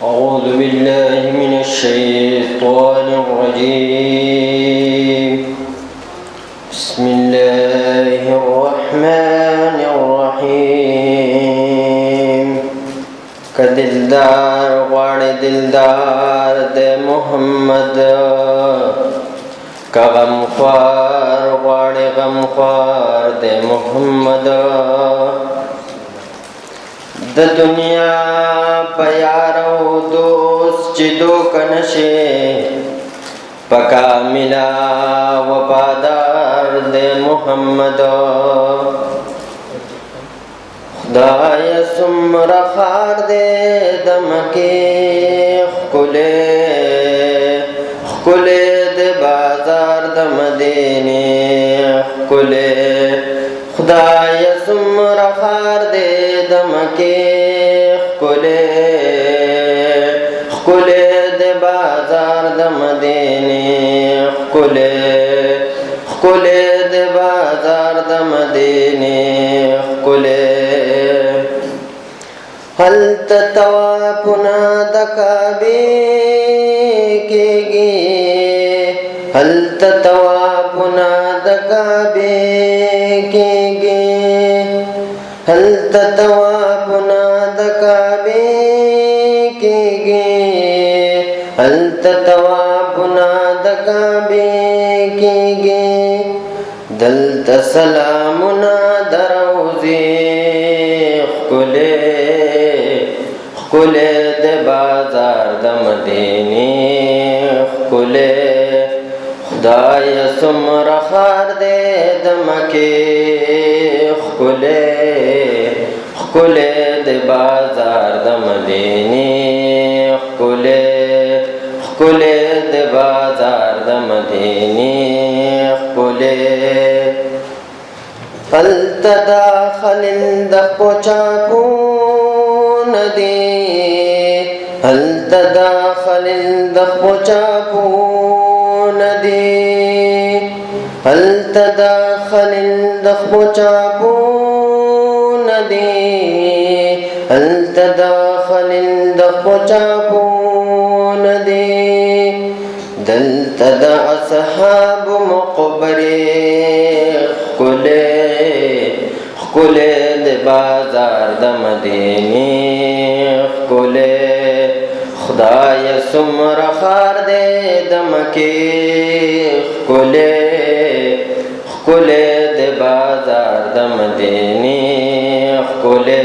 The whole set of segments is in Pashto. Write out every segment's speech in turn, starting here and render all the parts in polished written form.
أعوذ بالله من الشيطان الرجيم. بسم الله الرحمن الرحيم. كدلدار غواړي دلدار د محمد، كغمخوار غواړي غمخوار د محمد. د دنیا په یار او دوست چې دوک نشي، په کامله وفادار د محمد. خدای څومره خار دی د مکې ښکلی د بازار د مدینې ښکلی. خدای څومره خار دی د مکې ښکلی د بازار د مدینې ښکلی د بازار د مدینې ښکلی. هلته طوافونه د کعبې کېږي، هلته طوافونه د کعبې کېږي، هلته طوافونه د کعبې کېږي، هلته طوافونه د کعبې کېږي. دلته سلامونه د روضې ښکلی د بازار د مدینې ښکلی. خدای څومره خار دی د مکې ښکلی د بازار د مدینې ښکلی د بازار د مدینې ښکلی. هلته داخل د پوچاپونه دي، هلته داخل د پوچاپونه دي، هلته داخل د پوچاپونه دي، هلته داخل د پوچاپونه دي. دلته د اصحاب مقبرې ښکلی د بازار د مدینې ښکلی. خدای څومره خار دی د مکې ښکلی د بازار د مدینې ښکلی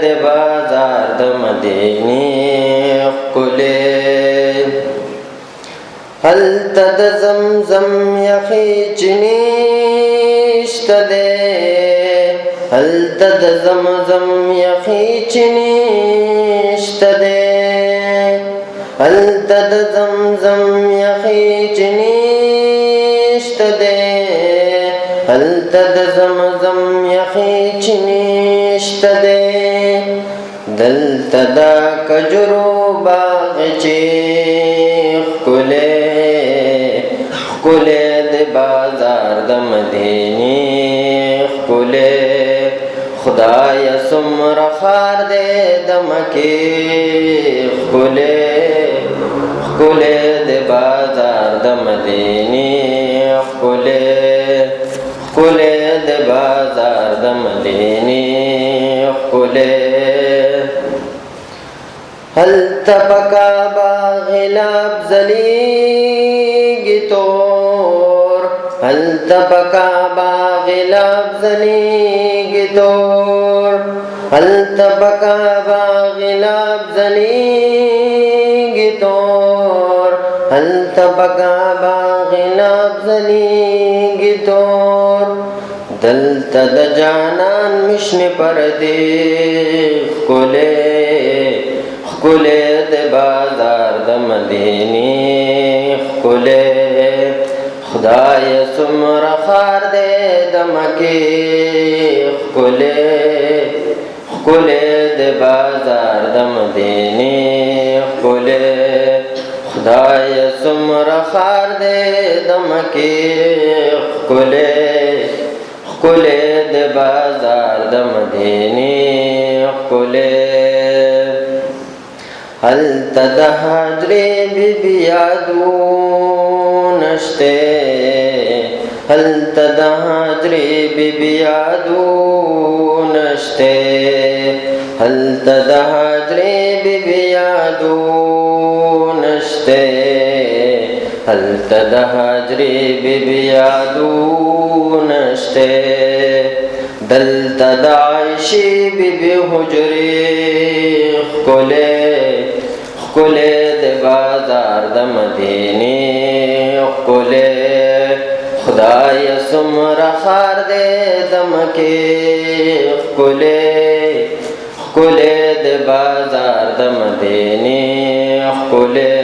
د بازار د مدینې ښکلی. هلته د زمزم یخې چینې شته دی، هلته د زمزم یخې چینې شته دی، هلته د زمزم یخې چینې شته دی، هلته د زمزم یخې چینې شته دی. دلته د کجورو باغچې ښکلی د بازار د مدینې ښکلی. خدای څومره خار دی د مکې ښکلی د بازار د مدینې ښکلی د بازار د مدینې ښکلی. هلته په کعبه غلاف ځلیږي تور، هلته په کعبه غلاف ځلیږي تور، هلته په کعبه غلاف ځلیږي تور، هلته په کعبه غلاف ځلیږي تور. دلته د جانان مشنې پردې ښکلی د بازار د مدینې ښکلی. خدای څومره خار دی د مکې ښکلی د بازار د مدینې ښکلی. خدای څومره خار دی د مکې ښکلی د بازار د مدینې ښکلی. هلته د حجرې بیبي یادونه شته هلته د حجرې بیبي یادونه شته هلته د حجرې بیبي یادونه شته هلته د حجرې بیبي یادونه شته دلته د عایشې بیبي حجرې ښکلې د بازار د مدینې ښکلې خدایه څومره ښار دی د مکې ښکلې د بازار د مدینې ښکلې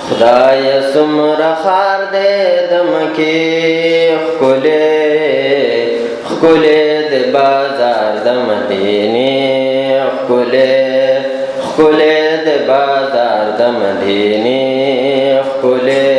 خدایه څومره ښار دی د مکې ښکلې د بازار د مدینې ښکلې د بازار د مدینې ښکلې